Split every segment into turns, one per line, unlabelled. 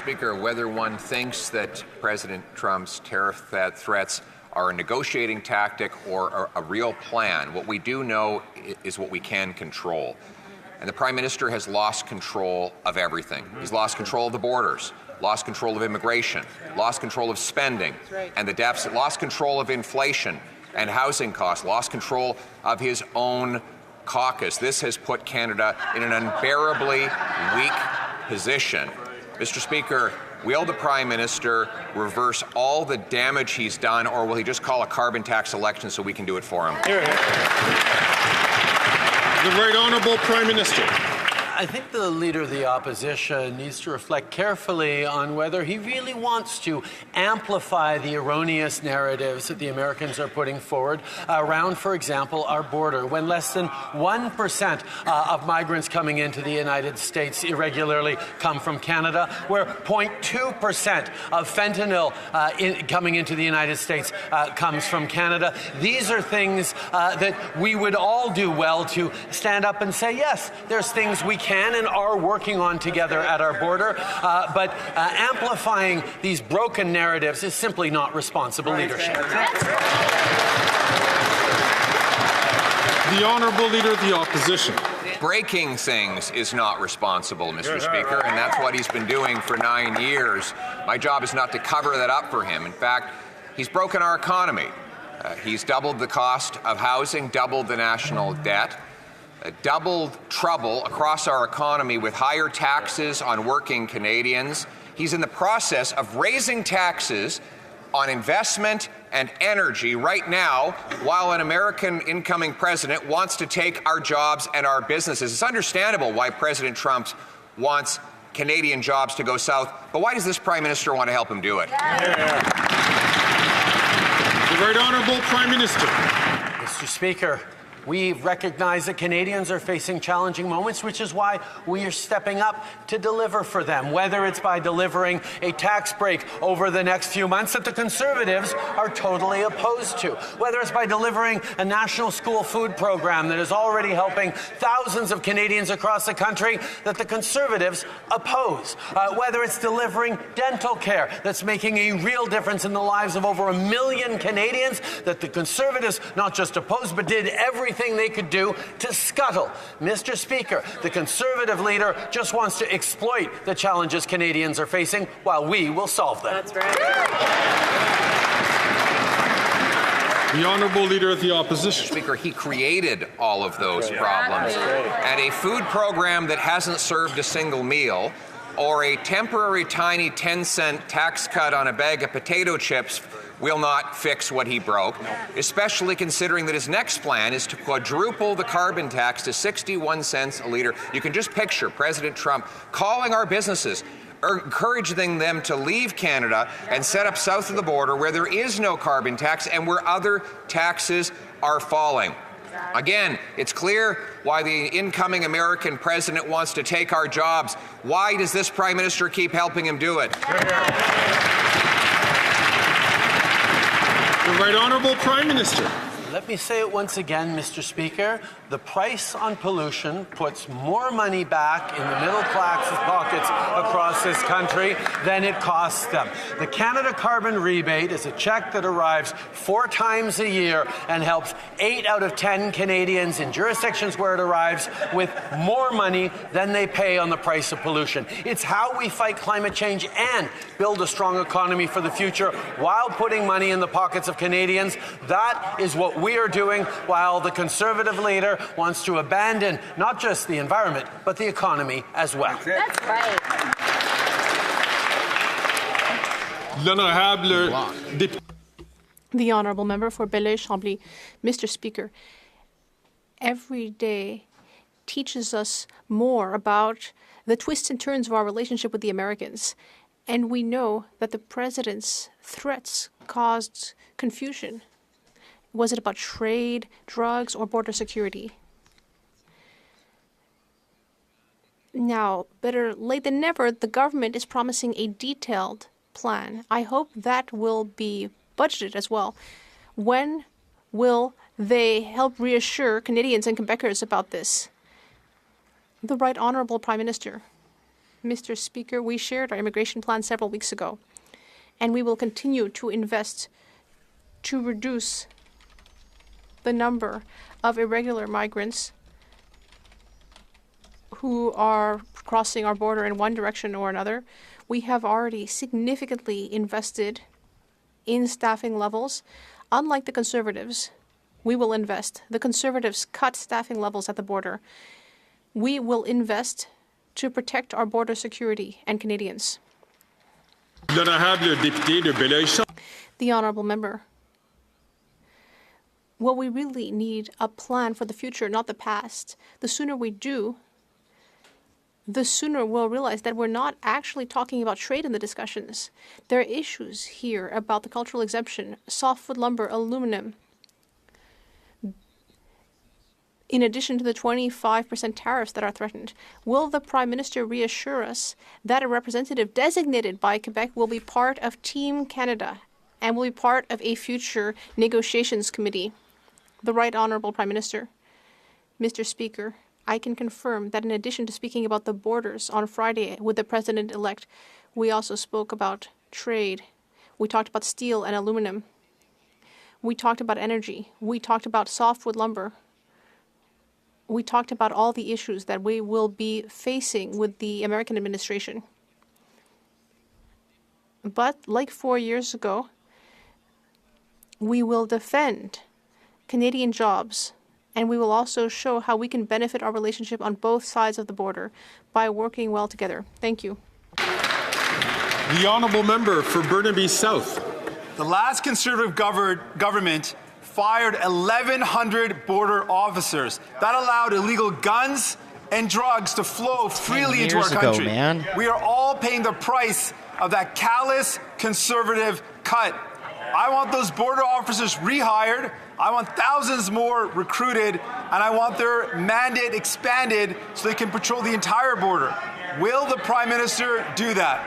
Speaker, whether one thinks that President Trump's tariff threats are a negotiating tactic or a real plan, what we do know is what we can control. And the Prime Minister has lost control of everything. He's lost control of the borders, lost control of immigration, lost control of spending and the deficit, lost control of inflation and housing costs, lost control of his own caucus. This has put Canada in an unbearably weak position. Mr. Speaker, will the Prime Minister reverse all the damage he's done, or will he just call a carbon tax election so we can do it for him?
The Right Honourable Prime Minister.
I think the Leader of the Opposition needs to reflect carefully on whether he really wants to amplify the erroneous narratives that the Americans are putting forward around, for example, our border, when less than 1% of migrants coming into the United States irregularly come from Canada, where 0.2% of fentanyl coming into the United States comes from Canada. These are things that we would all do well to stand up and say, yes, there's things we can and are working on together at our border, but amplifying these broken narratives is simply not responsible leadership.
The Honourable Leader of the Opposition.
Breaking things is not responsible, Mr. Speaker, and that's what he's been doing for 9 years. My job is not to cover that up for him. In fact, he's broken our economy. He's doubled the cost of housing, doubled the national debt, doubled trouble across our economy with higher taxes on working Canadians. He's in the process of raising taxes on investment and energy right now, while an American incoming president wants to take our jobs and our businesses. It's understandable why President Trump wants Canadian jobs to go south, but why does this Prime Minister want to help him do it?
The Right Honourable Prime Minister.
Mr. Speaker, we recognize that Canadians are facing challenging moments, which is why we are stepping up to deliver for them, whether it's by delivering a tax break over the next few months that the Conservatives are totally opposed to, whether it's by delivering a national school food program that is already helping thousands of Canadians across the country that the Conservatives oppose, whether it's delivering dental care that's making a real difference in the lives of over 1 million Canadians that the Conservatives not just opposed but did everything they could do to scuttle. Mr. Speaker, the Conservative leader just wants to exploit the challenges Canadians are facing while we will solve them.
That's right.
The Honourable Leader of the Opposition.
Speaker, he created all of those problems. And a food program that hasn't served a single meal, or a temporary tiny 10-cent tax cut on a bag of potato chips will not fix what he broke, especially considering that his next plan is to quadruple the carbon tax to 61 cents a litre. You can just picture President Trump calling our businesses, encouraging them to leave Canada and set up south of the border where there is no carbon tax and where other taxes are falling. Again, it's clear why the incoming American president wants to take our jobs. Why does this Prime Minister keep helping him do it?
The Right Honourable Prime Minister.
Let me say it once again, Mr. Speaker. The price on pollution puts more money back in the middle class's pockets across this country than it costs them. The Canada Carbon Rebate is a check that arrives 4 times a year and helps 8 out of 10 Canadians in jurisdictions where it arrives with more money than they pay on the price of pollution. It's how we fight climate change and build a strong economy for the future while putting money in the pockets of Canadians. That is what we are doing, while the Conservative leader wants to abandon not just the environment, but the economy as well.
That's right.
The Honourable Member for Belleuil-Chambly. Mr. Speaker, every day teaches us more about the twists and turns of our relationship with the Americans. And we know that the President's threats caused confusion. Was it about trade, drugs, or border security? Now, better late than never, the government is promising a detailed plan. I hope that will be budgeted as well. When will they help reassure Canadians and Quebecers about this? The Right Honourable Prime Minister. Mr. Speaker, we shared our immigration plan several weeks ago, and we will continue to invest to reduce the number of irregular migrants who are crossing our border in one direction or another. We have already significantly invested in staffing levels. Unlike the Conservatives, we will invest. The Conservatives cut staffing levels at the border. We will invest to protect our border security and Canadians.
L'honorable député de Belleuil.
The honourable member. Well, we really need a plan for the future, not the past. The sooner we do, the sooner we'll realize that we're not actually talking about trade in the discussions. There are issues here about the cultural exemption, softwood lumber, aluminum, in addition to the 25% tariffs that are threatened. Will the Prime Minister reassure us that a representative designated by Quebec will be part of Team Canada and will be part of a future negotiations committee? The Right Honourable Prime Minister. Mr. Speaker, I can confirm that in addition to speaking about the borders on Friday with the President-elect, we also spoke about trade. We talked about steel and aluminum. We talked about energy. We talked about softwood lumber. We talked about all the issues that we will be facing with the American administration. But like 4 years ago, we will defend Canadian jobs, and we will also show how we can benefit our relationship on both sides of the border by working well together. Thank you.
The honourable member for Burnaby South.
The last Conservative government fired 1,100 border officers. That allowed illegal guns and drugs to flow freely into our country. We are all paying the price of that callous Conservative cut. I want those border officers rehired. I want thousands more recruited, and I want their mandate expanded so they can patrol the entire border. Will the Prime Minister do that?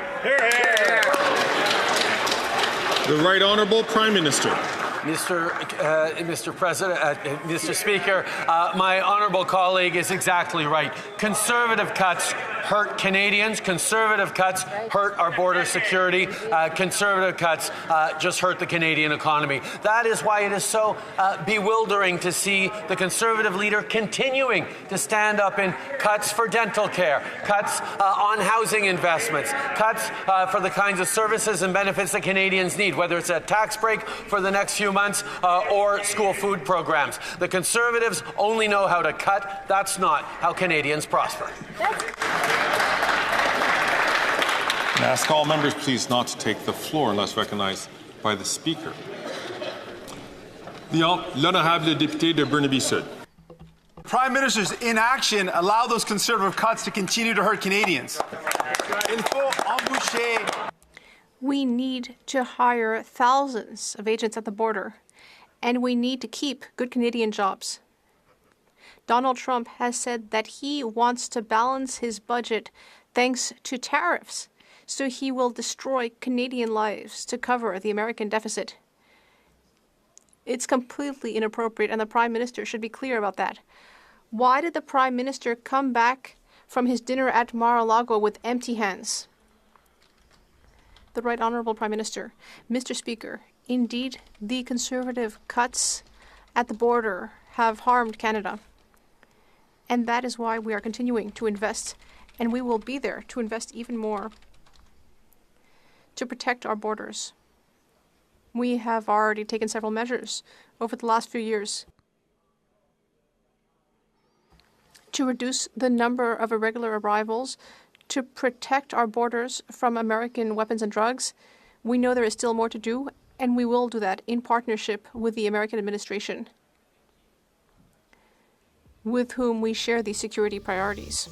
The Right Honourable Prime Minister.
Mr. President, Mr. Speaker, my honourable colleague is exactly right. Conservative cuts hurt Canadians. Conservative cuts hurt our border security. Conservative cuts just hurt the Canadian economy. That is why it is so bewildering to see the Conservative leader continuing to stand up in cuts for dental care, cuts on housing investments, cuts for the kinds of services and benefits that Canadians need, whether it's a tax break for the next few months or school food programs. The Conservatives only know how to cut. That's not how Canadians prosper.
I ask all members please not to take the floor unless recognized by the Speaker. L'honorable député de Burnaby Sud.
Prime Minister's inaction allow those Conservative cuts to continue to hurt Canadians. Il faut embaucher.
We need to hire thousands of agents at the border, and we need to keep good Canadian jobs. Donald Trump has said that he wants to balance his budget thanks to tariffs, so he will destroy Canadian lives to cover the American deficit. It's completely inappropriate, and the Prime Minister should be clear about that. Why did the Prime Minister come back from his dinner at Mar-a-Lago with empty hands? The Right Honourable Prime Minister. Mr. Speaker, indeed, the Conservative cuts at the border have harmed Canada. And that is why we are continuing to invest, and we will be there to invest even more to protect our borders. We have already taken several measures over the last few years to reduce the number of irregular arrivals, to protect our borders from American weapons and drugs. We know there is still more to do, and we will do that in partnership with the American administration, with whom we share these security priorities.